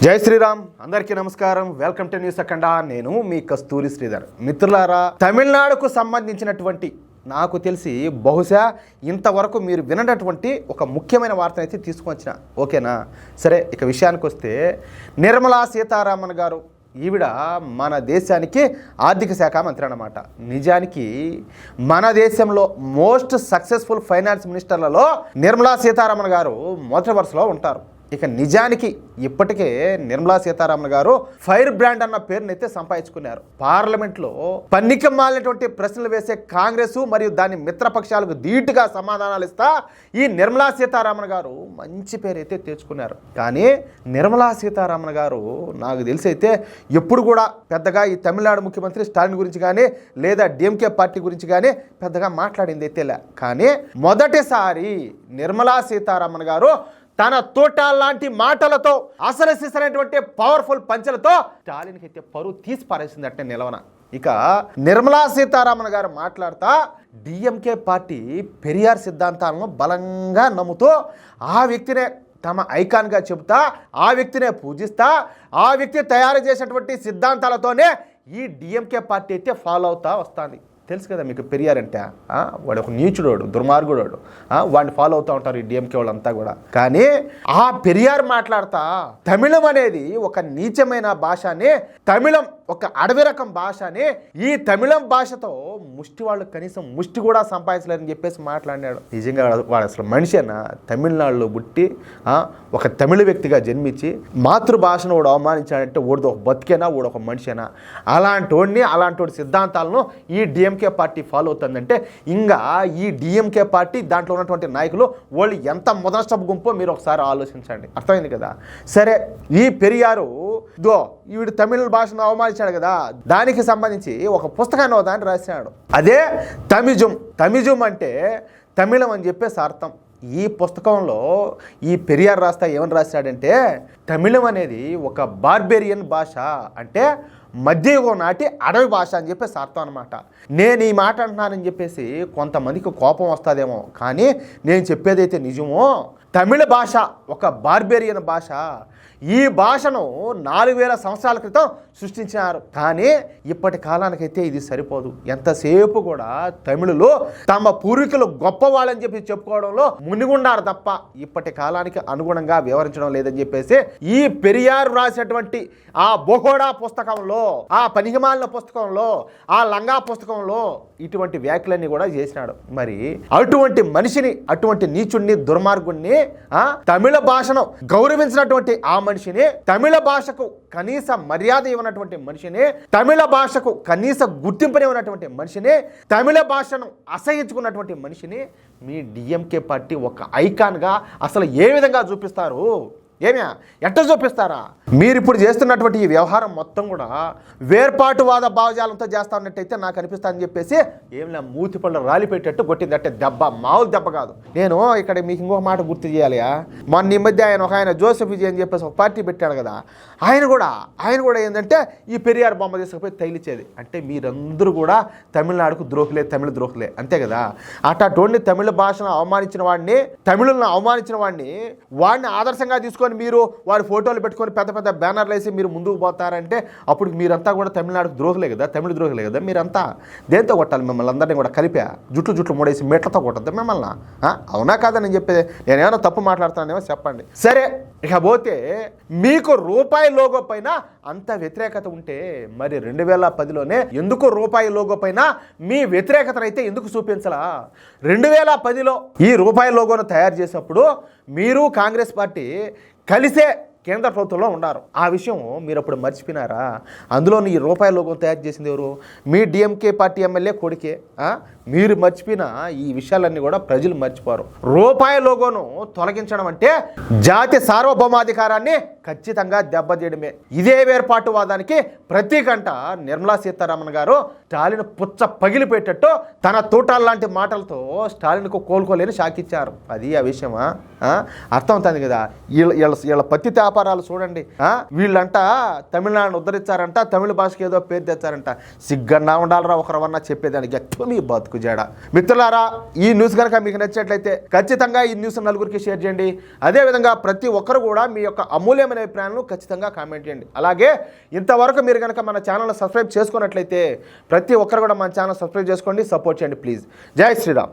జై శ్రీరామ్, అందరికీ నమస్కారం. Welcome to news Akhanda. నేను మీ కస్తూరి శ్రీధర్. మిత్రులారా, తమిళనాడుకు సంబంధించినటువంటి నాకు తెలిసి బహుశా ఇంతవరకు మీరు వినటువంటి ఒక ముఖ్యమైన వార్త అయితే తీసుకొచ్చిన. ఓకేనా? సరే, ఇక విషయానికి వస్తే నిర్మలా సీతారామన్ గారు ఈవిడ మన దేశానికి ఆర్థిక శాఖ మంత్రి అన్నమాట. నిజానికి మన దేశంలో మోస్ట్ సక్సెస్ఫుల్ ఫైనాన్స్ మినిస్టర్లలో నిర్మలా సీతారామన్ గారు మొదటి వరుసలో ఉంటారు. ఇక నిజానికి ఇప్పటికే నిర్మలా సీతారామన్ గారు ఫైర్ బ్రాండ్ అన్న పేరునైతే సంపాదించుకున్నారు. పార్లమెంట్లో పన్నికమాలినటువంటి ప్రశ్నలు వేసే కాంగ్రెస్ మరియు దాని మిత్రపక్షాలకు ధీటుగా సమాధానాలు ఇస్తా ఈ నిర్మలా సీతారామన్ గారు మంచి పేరు అయితే తెచ్చుకున్నారు. కానీ నిర్మలా సీతారామన్ గారు నాకు తెలిసి అయితే ఎప్పుడు కూడా పెద్దగా ఈ తమిళనాడు ముఖ్యమంత్రి స్టాలిన్ గురించి కానీ లేదా డిఎంకే పార్టీ గురించి కానీ పెద్దగా మాట్లాడింది అయితే లే. కానీ మొదటిసారి నిర్మలా సీతారామన్ గారు తన తోటాలాంటి మాటలతో అసలు సిసరైనటువంటి పవర్ఫుల్ పంచలతో స్టాలిన్కి అయితే పరువు తీసి పారేసింది అట్టే నిలవన. ఇక నిర్మలా సీతారామన్ గారు మాట్లాడుతా డిఎంకే పార్టీ పెరియార్ సిద్ధాంతాలను బలంగా నమ్ముతూ ఆ వ్యక్తినే తమ ఐకాన్గా చెబుతా, ఆ వ్యక్తినే పూజిస్తా, ఆ వ్యక్తి తయారు చేసినటువంటి సిద్ధాంతాలతోనే ఈ డిఎంకే పార్టీ అయితే ఫాలో అవుతా వస్తుంది. తెలుసు కదా మీకు పెరియార్ అంటే, వాడు ఒక నీచుడోడు, దుర్మార్గుడోడు, వాడిని ఫాలో అవుతూ ఉంటారు ఈ డిఎంకే వాళ్ళంతా కూడా. కానీ ఆ పెరియార్ మాట్లాడతా తమిళం అనేది ఒక నీచమైన భాష అని, తమిళం ఒక అడవి రకం భాష అని, ఈ తమిళం భాషతో ముష్టి వాళ్ళు కనీసం ముష్టి కూడా సంపాదించలేరని చెప్పేసి మాట్లాడినాడు. నిజంగా వాడు అసలు మనిషినా? తమిళనాడులో పుట్టి ఒక తమిళ వ్యక్తిగా జన్మించి మాతృభాషను వాడు అవమానించాడంటే వాడు ఒక బతికేనా, వాడు ఒక మనిషేనా? అలాంటి సిద్ధాంతాలను ఈ డిఎంకే పార్టీ ఫాలో అవుతుందంటే ఇంకా ఈ డిఎంకే పార్టీ దాంట్లో ఉన్నటువంటి నాయకులు వాళ్ళు ఎంత మొదనష్టపు గుంపో మీరు ఒకసారి ఆలోచించండి. అర్థమైంది కదా? సరే, ఈ పెరియారు ఈవిడ తమిళ భాషను అవమానించాడు కదా, దానికి సంబంధించి ఒక పుస్తకాన్ని దాన్ని రాశాడు. అదే తమిజం అంటే తమిళం అని చెప్పేసి అర్థం. ఈ పుస్తకంలో ఈ పెరియార్ రాస్తా ఏమని రాశాడంటే తమిళం అనేది ఒక బార్బేరియన్ భాష, అంటే మధ్యయుగం నాటి అడవి భాష అని చెప్పేసి అర్థం అనమాట. నేను ఈ మాట అంటున్నానని చెప్పేసి కొంతమందికి కోపం వస్తుందేమో, కానీ నేను చెప్పేదైతే నిజమో. తమిళ భాష ఒక బార్బేరియన్ భాష. ఈ భాషను 4000 సంవత్సరాల క్రితం సృష్టించినారు. కానీ ఇప్పటి కాలానికైతే ఇది సరిపోదు. ఎంతసేపు కూడా తమిళులు తమ పూర్వీకులు గొప్పవాళ్ళని చెప్పి చెప్పుకోవడంలో మునిగుండారు తప్ప ఇప్పటి కాలానికి అనుగుణంగా వివరించడం లేదని చెప్పేసి ఈ పెరియార్ రాసేటువంటి ఆ బొహోడా పుస్తకంలో, ఆ పనికిమాలిన పుస్తకంలో, ఆ లంగా పుస్తకంలో ఇటువంటి వ్యాఖ్యలన్నీ కూడా చేసినాడు. మరి అటువంటి మనిషిని, అటువంటి నీచుణ్ణి, దుర్మార్గుణ్ణి, తమిళ భాషను గౌరవించినటువంటి ఆ మనిషిని, తమిళ భాషకు కనీస మర్యాద ఇవ్వనటువంటి మనిషిని, తమిళ భాషకు కనీస గుర్తింపుని ఇవ్వనటువంటి మనిషిని, తమిళ భాషను అసహించుకున్నటువంటి మనిషిని మీ డిఎంకే పార్టీ ఒక ఐకాన్గా అసలు ఏ విధంగా చూపిస్తారు? ఎట్ట చూపిస్తారా? మీరు ఇప్పుడు చేస్తున్నటువంటి ఈ వ్యవహారం మొత్తం కూడా వేర్పాటువాద భావజాలంతో చేస్తా ఉన్నట్టయితే నాకు అనిపిస్తానని చెప్పేసి ఏమిలా మూతి పళ్ళు రాలి పెట్టేట్టు కొట్టింది. అంటే దెబ్బ మామూలు దెబ్బ కాదు. నేను ఇక్కడ మీకు ఇంకొక మాట గుర్తు చేయాలి. మొన్న ఈ మధ్య ఆయన జోసెఫ్ విజయ్ అని చెప్పేసి ఒక పార్టీ పెట్టాడు కదా, ఆయన కూడా ఏంటంటే ఈ పెరియార్ బొమ్మ తీసుకుపోయి తగిలిచ్చేది. అంటే మీరందరూ కూడా తమిళనాడుకు ద్రోహులే, తమిళ ద్రోహులే, అంతే కదా? అటువంటి తమిళ భాషను అవమానించిన వాడిని, తమిళులను అవమానించిన వాడిని ఆదర్శంగా తీసుకొని మీరు వారి ఫోటోలు పెట్టుకొని పెద్ద పెద్ద బ్యానర్లు వేసి మీరు ముందుకు పోతారంటే అప్పుడు మీరంతా కూడా తమిళనాడుకు ద్రోహులే కదా, తమిళ ద్రోహులే కదా. మీరంతా దేంతో కొట్టాలి? మిమ్మల్ని అందరినీ కూడా కలిపా జుట్లు మూడేసి మెట్లతో కొట్టద్దు మిమ్మల్ని. అవునా కాదా? నేను చెప్పేది నేనేమైనా తప్పు మాట్లాడుతానేమో చెప్పండి. సరే, ఇకపోతే మీకు రూపాయి లోగో పైన అంత వ్యతిరేకత ఉంటే మరి 2010లోనే ఎందుకు రూపాయి లోగో పైన మీ వ్యతిరేకతనైతే ఎందుకు చూపించలా? 2010లో ఈ రూపాయి లోగోను తయారు చేసినప్పుడు మీరు కాంగ్రెస్ పార్టీ కలిసే కేంద్ర ప్రభుత్వంలో ఉన్నారు. ఆ విషయం మీరు అప్పుడు మర్చిపోయినారా? అందులో ఈ రూపాయి లోగో తయారు చేసింది ఎవరు? మీ డిఎంకే పార్టీ ఎమ్మెల్యే కొడుకే. మీరు మర్చిపోయిన ఈ విషయాలన్నీ కూడా ప్రజలు మర్చిపోరు. రూపాయి లోగోను తొలగించడం అంటే జాతి సార్వభౌమాధికారాన్ని ఖచ్చితంగా దెబ్బతీయడమే. ఇదే వేర్పాటువాదానికి ప్రతీకంట నిర్మలా సీతారామన్ గారు స్టాలిన్ పుచ్చ పగిలిపెట్టేట్టు తన తోటాల్లాంటి మాటలతో స్టాలిన్కు కోలుకోలేని షాకిచ్చారు. అది ఆ విషయమా? అర్థమవుతుంది కదా? వీళ్ళ పత్తి వ్యాపారాలు చూడండి. వీళ్ళంట తమిళనాడును ఉద్ధరించారంట, తమిళ భాషకి ఏదో పేరు తెచ్చారంట. సిగ్గన్నా ఉండాలరా ఒకరవన్నా చెప్పేదానికి. ఎట్లా మీ బతుకు జాడ. మిత్రులారా, ఈ న్యూస్ కనుక మీకు నచ్చినట్లయితే ఖచ్చితంగా ఈ న్యూస్ నలుగురికి షేర్ చేయండి. అదేవిధంగా ప్రతి ఒక్కరు కూడా మీ యొక్క అమూల్యమైన అభిప్రాయాలను ఖచ్చితంగా కామెంట్ చేయండి. అలాగే ఇంతవరకు మీరు కనుక మన ఛానల్ సబ్స్క్రైబ్ చేసుకున్నట్లయితే ప్రతి ఒక్కరు కూడా మన ఛానల్ సబ్స్క్రైబ్ చేసుకోండి, సపోర్ట్ చేయండి ప్లీజ్. జై శ్రీరామ్.